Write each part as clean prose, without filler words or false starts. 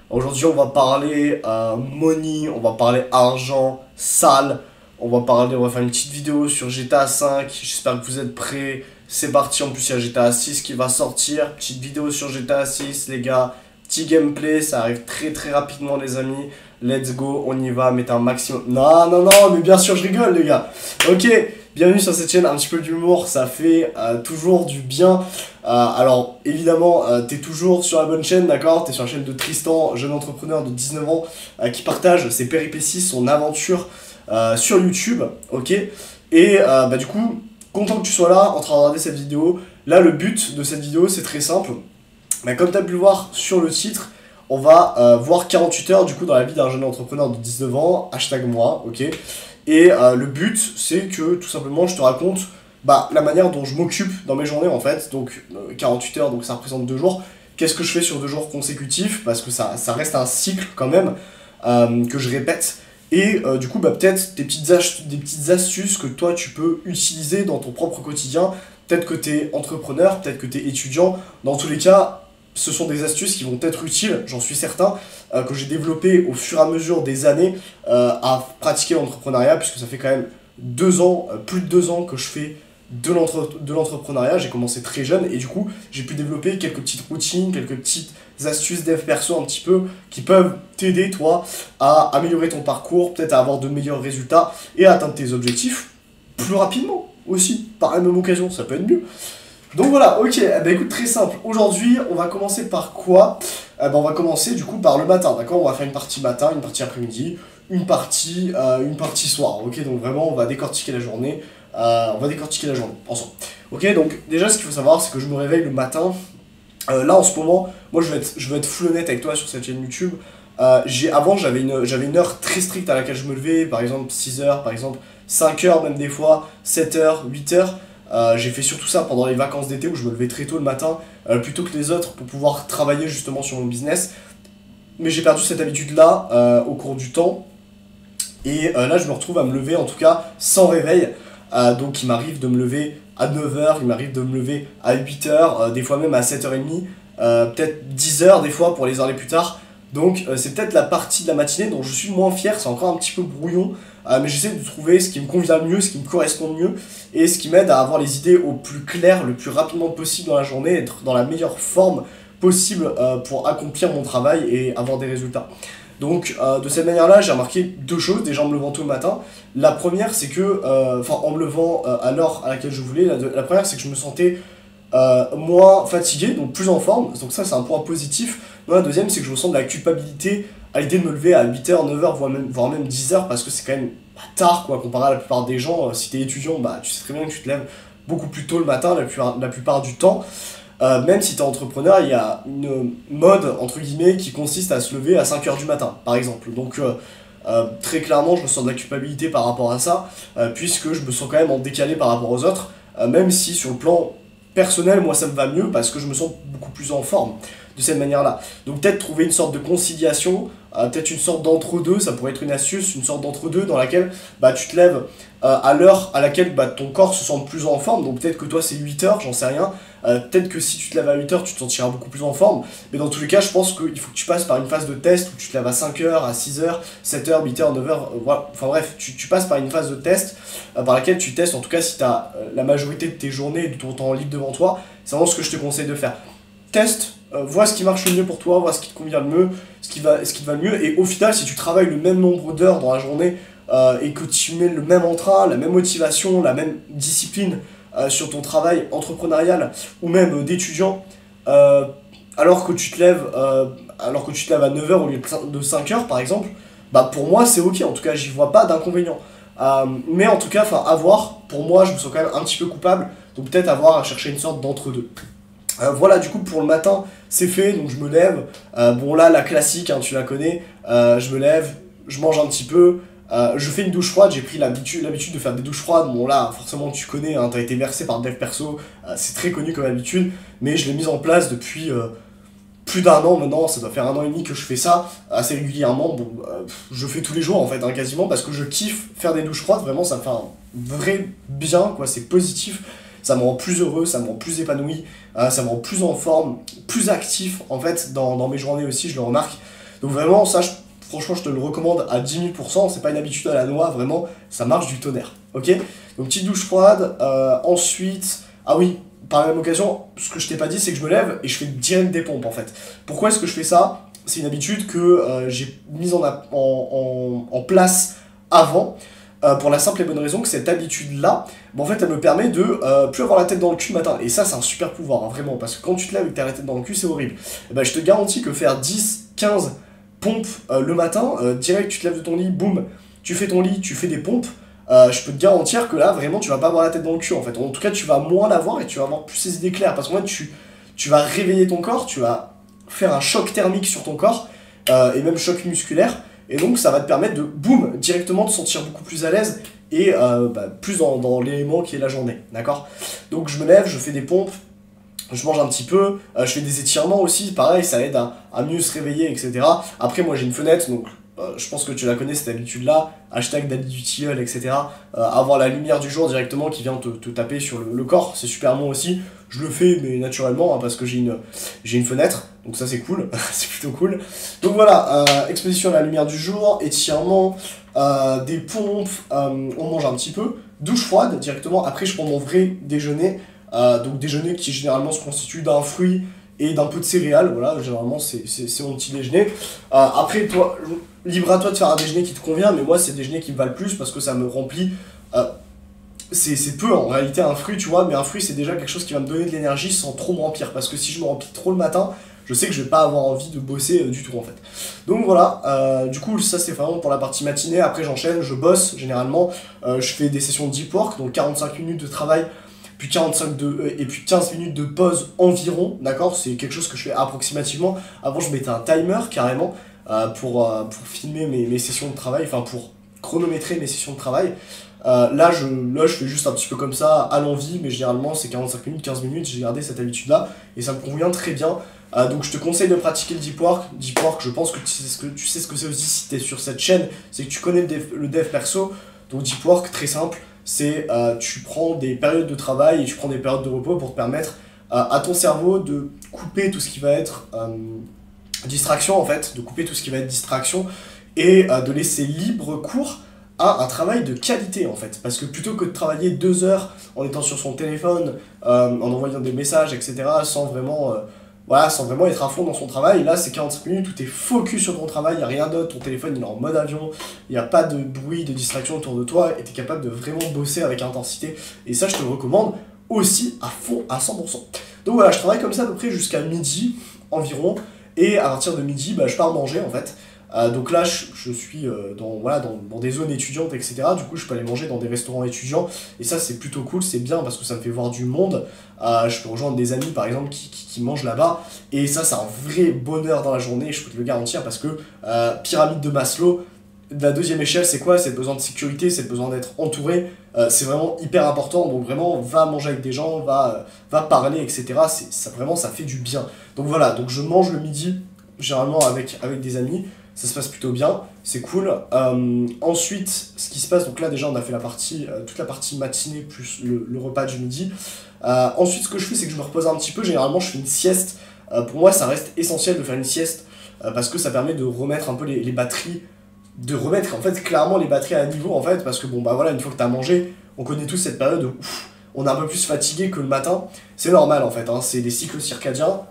Aujourd'hui, on va parler money, on va parler argent, sale, on va faire une petite vidéo sur GTA 5. J'espère que vous êtes prêts. C'est parti. En plus, il y a GTA 6 qui va sortir. Petite vidéo sur GTA 6, les gars. Petit gameplay, ça arrive très très rapidement, les amis. Let's go, on y va, mettez un maximum. Non, non, non, mais bien sûr, je rigole, les gars. Ok, bienvenue sur cette chaîne, un petit peu d'humour, ça fait toujours du bien. Alors, évidemment, t'es toujours sur la bonne chaîne, d'accord? T'es sur la chaîne de Tristan, jeune entrepreneur de 19 ans, qui partage ses péripéties, son aventure sur YouTube, ok? Et du coup, content que tu sois là, en train de regarder cette vidéo. Là, le but de cette vidéo, c'est très simple. Mais comme tu as pu le voir sur le titre, on va voir 48 heures du coup dans la vie d'un jeune entrepreneur de 19 ans, hashtag moi, ok. Et le but, c'est que tout simplement je te raconte la manière dont je m'occupe dans mes journées en fait. Donc 48 heures, donc ça représente 2 jours. Qu'est-ce que je fais sur 2 jours consécutifs? Parce que ça reste un cycle quand même que je répète. Et du coup, peut-être des petites astuces que toi tu peux utiliser dans ton propre quotidien. Peut-être que tu es entrepreneur, peut-être que tu es étudiant. Dans tous les cas, ce sont des astuces qui vont être utiles, j'en suis certain, que j'ai développées au fur et à mesure des années à pratiquer l'entrepreneuriat, puisque ça fait quand même 2 ans, plus de 2 ans que je fais de l'entrepreneuriat. J'ai commencé très jeune et du coup, j'ai pu développer quelques petites routines, quelques petites astuces dev perso un petit peu qui peuvent t'aider, toi, à améliorer ton parcours, peut-être à avoir de meilleurs résultats et à atteindre tes objectifs plus rapidement aussi, par la même occasion, ça peut être mieux. Donc voilà, ok, écoute, très simple. Aujourd'hui, on va commencer par quoi? On va commencer du coup par le matin, d'accord? On va faire une partie matin, une partie après-midi, une partie soir, ok? Donc vraiment, on va décortiquer la journée, ensemble. Ok, donc déjà, ce qu'il faut savoir, c'est que je me réveille le matin. Là, en ce moment, moi, je vais être full honnête avec toi sur cette chaîne YouTube. Avant, j'avais une heure très stricte à laquelle je me levais, par exemple 6 heures, par exemple 5 heures, même des fois, 7 heures, 8 heures. J'ai fait surtout ça pendant les vacances d'été où je me levais très tôt le matin, plutôt que les autres, pour pouvoir travailler justement sur mon business. Mais j'ai perdu cette habitude-là au cours du temps. Et là, je me retrouve à me lever, en tout cas, sans réveil. Donc, il m'arrive de me lever à 9 heures, il m'arrive de me lever à 8 heures, des fois même à 7h30, peut-être 10 heures des fois pour les heures les plus tard. Donc, c'est peut-être la partie de la matinée dont je suis le moins fier, c'est encore un petit peu brouillon. Mais j'essaie de trouver ce qui me convient le mieux, ce qui me correspond le mieux et ce qui m'aide à avoir les idées au plus clair, le plus rapidement possible dans la journée, être dans la meilleure forme possible pour accomplir mon travail et avoir des résultats. Donc de cette manière-là, j'ai remarqué 2 choses, déjà en me levant tôt le matin. La première, c'est que, en me levant à l'heure à laquelle je voulais, la première, c'est que je me sentais moins fatigué, donc plus en forme, donc ça c'est un point positif. La deuxième, c'est que je ressens de la culpabilité à l'idée de me lever à 8h, 9h, voire même 10h, parce que c'est quand même tard, quoi, comparé à la plupart des gens. Si t'es étudiant, tu sais très bien que tu te lèves beaucoup plus tôt le matin, la plupart du temps. Même si t'es entrepreneur, il y a une mode, entre guillemets, qui consiste à se lever à 5h du matin, par exemple. Donc, très clairement, je me sens de la culpabilité par rapport à ça, puisque je me sens quand même en décalé par rapport aux autres, même si sur le plan personnel, moi ça me va mieux, parce que je me sens beaucoup plus en forme de cette manière-là. Donc peut-être trouver une sorte de conciliation, peut-être une sorte d'entre-deux, ça pourrait être une astuce, une sorte d'entre-deux dans laquelle tu te lèves à l'heure à laquelle ton corps se sent plus en forme, donc peut-être que toi c'est 8 heures, j'en sais rien, peut-être que si tu te lèves à 8 heures, tu te sentiras beaucoup plus en forme, mais dans tous les cas, je pense qu'il faut que tu passes par une phase de test où tu te lèves à 5 heures, à 6 heures, 7 heures, 8 heures, 9 heures, voilà. Enfin bref, tu passes par une phase de test par laquelle tu testes, en tout cas si tu as la majorité de tes journées et de ton temps libre devant toi, c'est vraiment ce que je te conseille de faire. Teste, vois ce qui marche le mieux pour toi, vois ce qui te convient le mieux, ce qui te va le mieux, et au final, si tu travailles le même nombre d'heures dans la journée et que tu mets le même entrain, la même motivation, la même discipline sur ton travail entrepreneurial ou même d'étudiant, alors que tu te lèves à 9 heures au lieu de 5 heures par exemple, pour moi c'est ok, en tout cas j'y vois pas d'inconvénient. Mais en tout cas, à voir, pour moi je me sens quand même un petit peu coupable, donc peut-être avoir à chercher une sorte d'entre-deux. Voilà, du coup pour le matin c'est fait, donc je me lève, bon là la classique, hein, tu la connais, je me lève, je mange un petit peu, je fais une douche froide, j'ai pris l'habitude de faire des douches froides, bon là forcément tu connais, hein, t'as été versé par Dev Perso, c'est très connu comme habitude, mais je l'ai mise en place depuis plus d'1 an maintenant, ça doit faire 1 an et demi que je fais ça assez régulièrement, bon, je fais tous les jours en fait, quasiment, parce que je kiffe faire des douches froides, vraiment ça me fait un vrai bien, quoi, c'est positif. ça me rend plus heureux, ça me rend plus épanoui, ça me rend plus en forme, plus actif en fait dans mes journées aussi, je le remarque. Donc vraiment, ça, franchement, je te le recommande à 10 000%, c'est pas une habitude à la noix, vraiment, ça marche du tonnerre, ok? Donc petite douche froide, ensuite, ah oui, par la même occasion, ce que je t'ai pas dit, c'est que je me lève et je fais direct des pompes en fait. Pourquoi est-ce que je fais ça? C'est une habitude que j'ai mise en place avant, pour la simple et bonne raison que cette habitude-là, en fait, elle me permet de plus avoir la tête dans le cul le matin. Et ça, c'est un super pouvoir, hein, vraiment, parce que quand tu te lèves et que t'as la tête dans le cul, c'est horrible. Et ben, je te garantis que faire 10, 15 pompes le matin, direct, tu te lèves de ton lit, boum, tu fais ton lit, tu fais des pompes, je peux te garantir que là, vraiment, tu vas pas avoir la tête dans le cul, en fait. En tout cas, tu vas moins l'avoir et tu vas avoir plus ces idées claires. Parce que moi, tu vas réveiller ton corps, tu vas faire un choc thermique sur ton corps, et même choc musculaire. Et donc, ça va te permettre de, boum, directement te sentir beaucoup plus à l'aise et plus dans l'élément qui est la journée. D'accord? Donc, je me lève, je fais des pompes, je mange un petit peu, je fais des étirements aussi, pareil, ça aide à mieux se réveiller, etc. Après, moi, j'ai une fenêtre, donc je pense que tu la connais, cette habitude-là, hashtag Daddy du tilleul, etc. Avoir la lumière du jour directement qui vient te taper sur le corps, c'est super bon aussi. Je le fais, mais naturellement, hein, parce que j'ai une fenêtre, donc ça c'est cool, c'est plutôt cool. Donc voilà, exposition à la lumière du jour, étirement, des pompes, on mange un petit peu, douche froide directement, après je prends mon vrai déjeuner, donc déjeuner qui généralement se constitue d'un fruit et d'un peu de céréales, voilà, généralement c'est mon petit déjeuner. Après, toi, libre à toi de faire un déjeuner qui te convient, mais moi c'est le déjeuner qui me va le plus parce que ça me remplit. C'est peu en réalité un fruit, tu vois, mais un fruit c'est déjà quelque chose qui va me donner de l'énergie sans trop me remplir, parce que si je me remplis trop le matin, je sais que je vais pas avoir envie de bosser du tout en fait. Donc voilà, du coup ça c'est vraiment pour la partie matinée, après j'enchaîne, je bosse généralement, je fais des sessions de deep work, donc 45 minutes de travail, puis et puis 15 minutes de pause environ, d'accord? C'est quelque chose que je fais approximativement. Avant je mettais un timer carrément pour filmer mes sessions de travail, enfin pour chronométrer mes sessions de travail. Là, je fais juste un petit peu comme ça, à l'envie, mais généralement c'est 45 minutes, 15 minutes, j'ai gardé cette habitude-là, et ça me convient très bien. Donc je te conseille de pratiquer le deep work. Deep work, je pense que tu sais ce que c'est aussi si tu es sur cette chaîne, c'est que tu connais le dev perso. Donc deep work, très simple, c'est tu prends des périodes de travail et tu prends des périodes de repos pour te permettre à ton cerveau de couper tout ce qui va être distraction en fait, de couper tout ce qui va être distraction et de laisser libre cours à un travail de qualité en fait, parce que plutôt que de travailler 2 heures en étant sur son téléphone, en envoyant des messages, etc., sans vraiment être à fond dans son travail, là c'est 45 minutes où tu es focus sur ton travail, il n'y a rien d'autre, ton téléphone il est en mode avion, il n'y a pas de bruit, de distraction autour de toi, et tu es capable de vraiment bosser avec intensité, et ça je te le recommande aussi à fond, à 100%. Donc voilà, je travaille comme ça à peu près jusqu'à midi environ, et à partir de midi, je pars manger en fait. Donc là, je suis dans des zones étudiantes, etc. Du coup, je peux aller manger dans des restaurants étudiants. Et ça, c'est plutôt cool, c'est bien parce que ça me fait voir du monde. Je peux rejoindre des amis, par exemple, qui mangent là-bas. Et ça, c'est un vrai bonheur dans la journée, je peux te le garantir, parce que pyramide de Maslow, la deuxième échelle, c'est quoi? C'est le besoin de sécurité, c'est le besoin d'être entouré. C'est vraiment hyper important. Donc vraiment, va manger avec des gens, va parler, etc. Vraiment, ça fait du bien. Donc voilà, donc je mange le midi, généralement avec des amis. Ça se passe plutôt bien, c'est cool. Ensuite, ce qui se passe, donc là déjà on a fait toute la partie matinée plus le repas du midi. Ensuite, ce que je fais, c'est que je me repose un petit peu. Généralement, je fais une sieste. Pour moi, ça reste essentiel de faire une sieste parce que ça permet de remettre un peu les batteries, de remettre en fait clairement les batteries à niveau en fait. Parce que bon, voilà, une fois que tu as mangé, on connaît tous cette période où on est un peu plus fatigué que le matin. C'est normal en fait, hein, c'est des cycles circadiens.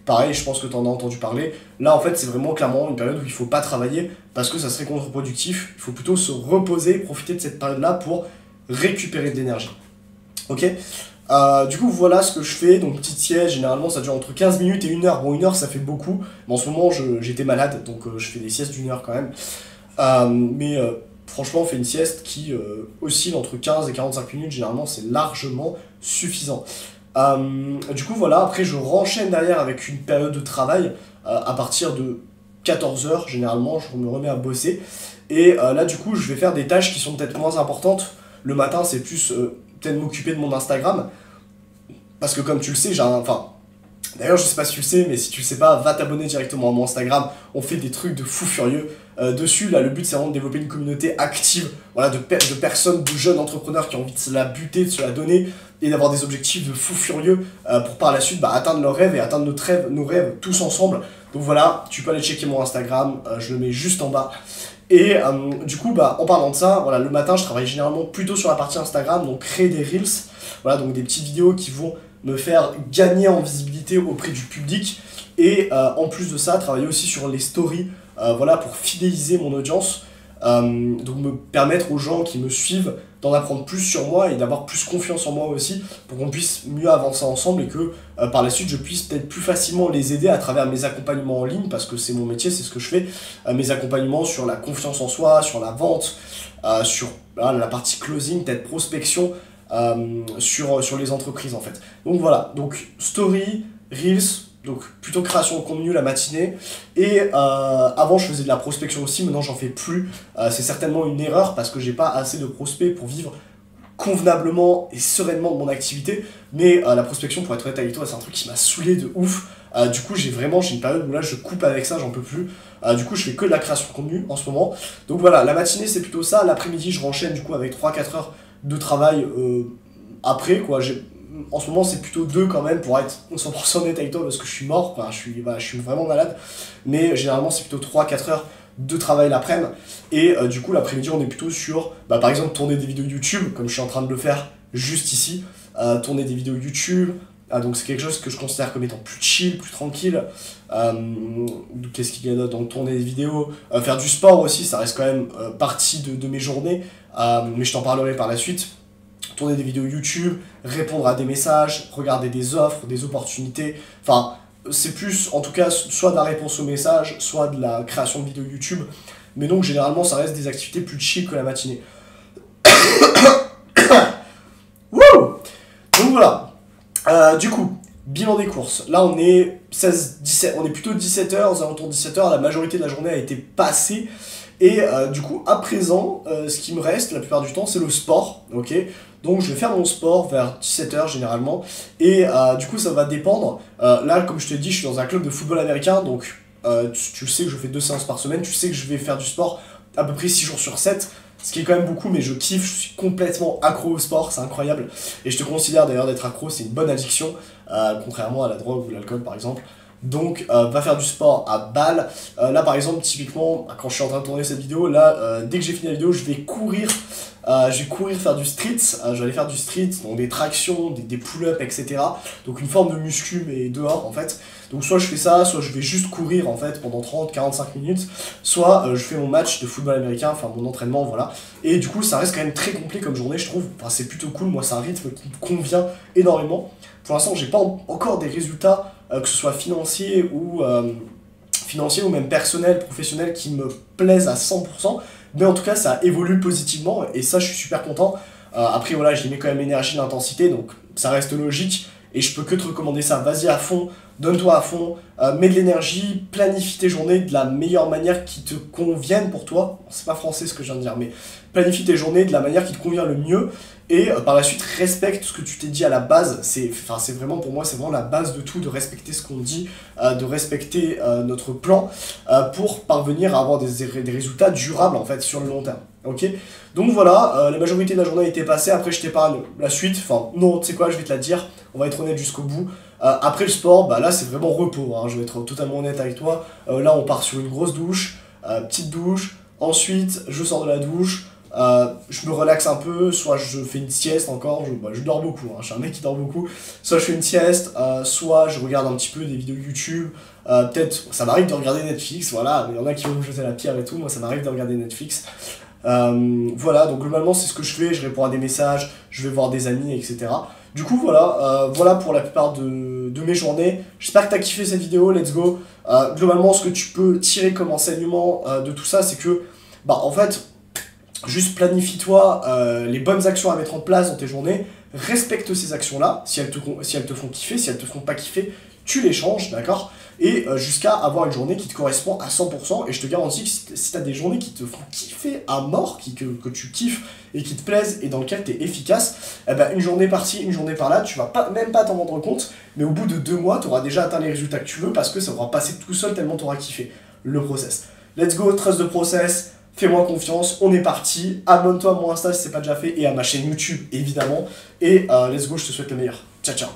Pareil, je pense que tu en as entendu parler. Là, en fait, c'est vraiment clairement une période où il ne faut pas travailler parce que ça serait contre-productif. Il faut plutôt se reposer, profiter de cette période-là pour récupérer de l'énergie. Ok? Du coup, voilà ce que je fais. Donc, petite sieste, généralement, ça dure entre 15 minutes et 1 heure. Bon, 1 heure, ça fait beaucoup. Mais en ce moment, j'étais malade, donc je fais des siestes d'1 heure quand même. Franchement, on fait une sieste qui oscille entre 15 et 45 minutes. Généralement, c'est largement suffisant. Du coup voilà, après je renchaîne derrière avec une période de travail à partir de 14 h généralement, je me remets à bosser et là du coup je vais faire des tâches qui sont peut-être moins importantes. Le matin c'est plus peut-être m'occuper de mon Instagram parce que comme tu le sais, D'ailleurs, je sais pas si tu le sais, mais si tu le sais pas, va t'abonner directement à mon Instagram. On fait des trucs de fou furieux dessus. Là, le but, c'est vraiment de développer une communauté active, voilà, de personnes, de jeunes entrepreneurs qui ont envie de se la buter, de se la donner, et d'avoir des objectifs de fou furieux pour par la suite atteindre leurs rêves et atteindre nos rêves tous ensemble. Donc voilà, tu peux aller checker mon Instagram, je le mets juste en bas. Et du coup, en parlant de ça, voilà, le matin, je travaille généralement plutôt sur la partie Instagram, donc créer des Reels, voilà, donc des petites vidéos qui vont me faire gagner en visibilité auprès du public, et en plus de ça, travailler aussi sur les stories, voilà, pour fidéliser mon audience, donc me permettre aux gens qui me suivent d'en apprendre plus sur moi et d'avoir plus confiance en moi aussi, pour qu'on puisse mieux avancer ensemble et que par la suite je puisse peut-être plus facilement les aider à travers mes accompagnements en ligne, parce que c'est mon métier, c'est ce que je fais, mes accompagnements sur la confiance en soi, sur la vente, sur la partie closing, peut-être prospection, sur les entreprises en fait. Donc voilà, donc story, reels, donc plutôt création de contenu la matinée, et avant je faisais de la prospection aussi, maintenant j'en fais plus, c'est certainement une erreur parce que j'ai pas assez de prospects pour vivre convenablement et sereinement de mon activité, mais la prospection, pour être honnête avec toi, c'est un truc qui m'a saoulé de ouf. Du coup j'ai une période où là je coupe avec ça, j'en peux plus. Du coup je fais que de la création de contenu en ce moment. Donc voilà, la matinée c'est plutôt ça, l'après-midi je renchaîne du coup avec 3-4 heures de travail après quoi. En ce moment c'est plutôt 2 quand même pour être 100% honnête avec toi, parce que je suis mort, enfin, je suis vraiment malade, mais généralement c'est plutôt 3-4 heures de travail l'après-midi, et du coup l'après-midi on est plutôt sur par exemple tourner des vidéos YouTube comme je suis en train de le faire juste ici, tourner des vidéos YouTube. Donc c'est quelque chose que je considère comme étant plus chill, plus tranquille. Qu'est-ce qu'il y a d'autre? Donc tourner des vidéos, faire du sport aussi, ça reste quand même partie de mes journées, mais je t'en parlerai par la suite. Tourner des vidéos YouTube, répondre à des messages, regarder des offres, des opportunités, enfin c'est plus en tout cas soit de la réponse aux messages, soit de la création de vidéos YouTube, mais donc généralement ça reste des activités plus chill que la matinée. Wouh! Donc voilà. Du coup, bilan des courses. Là, on est 17, on est plutôt 17h, aux alentours de 17h, la majorité de la journée a été passée. Et du coup, à présent, ce qui me reste la plupart du temps, c'est le sport. Ok, donc je vais faire mon sport vers 17h généralement. Et du coup, ça va dépendre. Là, comme je te dis, je suis dans un club de football américain. Donc, tu sais que je fais 2 séances par semaine. Tu sais que je vais faire du sport à peu près 6 jours sur 7. Ce qui est quand même beaucoup, mais je kiffe, je suis complètement accro au sport, c'est incroyable. Et je te considère d'ailleurs d'être accro, c'est une bonne addiction, contrairement à la drogue ou l'alcool par exemple. Donc va faire du sport à balle. Là par exemple, typiquement, quand je suis en train de tourner cette vidéo, là, dès que j'ai fini la vidéo, je vais courir faire du street. Je vais aller faire du street, donc des tractions, des pull-ups, etc. Donc une forme de muscu, mais dehors en fait. Donc soit je fais ça, soit je vais juste courir en fait pendant 30-45 minutes, soit je fais mon match de football américain, enfin mon entraînement, voilà. Et du coup ça reste quand même très complet comme journée, je trouve. Enfin, c'est plutôt cool, moi c'est un rythme qui me convient énormément. Pour l'instant j'ai pas encore des résultats, que ce soit financiers ou même personnels, professionnels, qui me plaisent à 100%, mais en tout cas ça évolue positivement et ça je suis super content. Après voilà, j'y mets quand même l'énergie, l'intensité, donc ça reste logique. Et je peux que te recommander ça, vas-y à fond, donne-toi à fond, mets de l'énergie, planifie tes journées de la meilleure manière qui te convienne pour toi. C'est pas français ce que je viens de dire, mais planifie tes journées de la manière qui te convient le mieux, et par la suite respecte ce que tu t'es dit à la base. C'est vraiment, pour moi, c'est vraiment la base de tout, de respecter ce qu'on dit, de respecter notre plan, pour parvenir à avoir des résultats durables en fait sur le long terme. Ok, donc voilà, la majorité de la journée a été passée. Après je t'épargne la suite, enfin non, tu sais quoi, je vais te la dire, on va être honnête jusqu'au bout. Après le sport, là c'est vraiment repos, hein, je vais être totalement honnête avec toi. Là on part sur une grosse douche, petite douche, ensuite je sors de la douche, je me relaxe un peu, soit je fais une sieste encore, je dors beaucoup, hein, je suis un mec qui dort beaucoup, soit je fais une sieste, soit je regarde un petit peu des vidéos YouTube, peut-être, ça m'arrive de regarder Netflix, voilà, il y en a qui vont me jeter la pierre et tout, moi ça m'arrive de regarder Netflix. Voilà, donc globalement c'est ce que je fais, je réponds à des messages, je vais voir des amis, etc. Du coup voilà, voilà pour la plupart de mes journées. J'espère que tu as kiffé cette vidéo, let's go. Globalement ce que tu peux tirer comme enseignement de tout ça, c'est que, en fait, juste planifie-toi les bonnes actions à mettre en place dans tes journées, respecte ces actions-là, si elles te font kiffer, si elles te font pas kiffer, tu les changes, d'accord? et jusqu'à avoir une journée qui te correspond à 100%. Et je te garantis que si tu as des journées qui te font kiffer à mort, que tu kiffes et qui te plaisent et dans lesquelles tu es efficace, eh ben, une journée par-ci, une journée par-là, tu vas même pas t'en rendre compte, mais au bout de 2 mois, tu auras déjà atteint les résultats que tu veux parce que ça aura passé tout seul tellement tu auras kiffé le process. Let's go, trust the process. Fais-moi confiance, on est parti. Abonne-toi à mon Insta si c'est pas déjà fait et à ma chaîne YouTube évidemment. Et let's go, je te souhaite le meilleur. Ciao, ciao.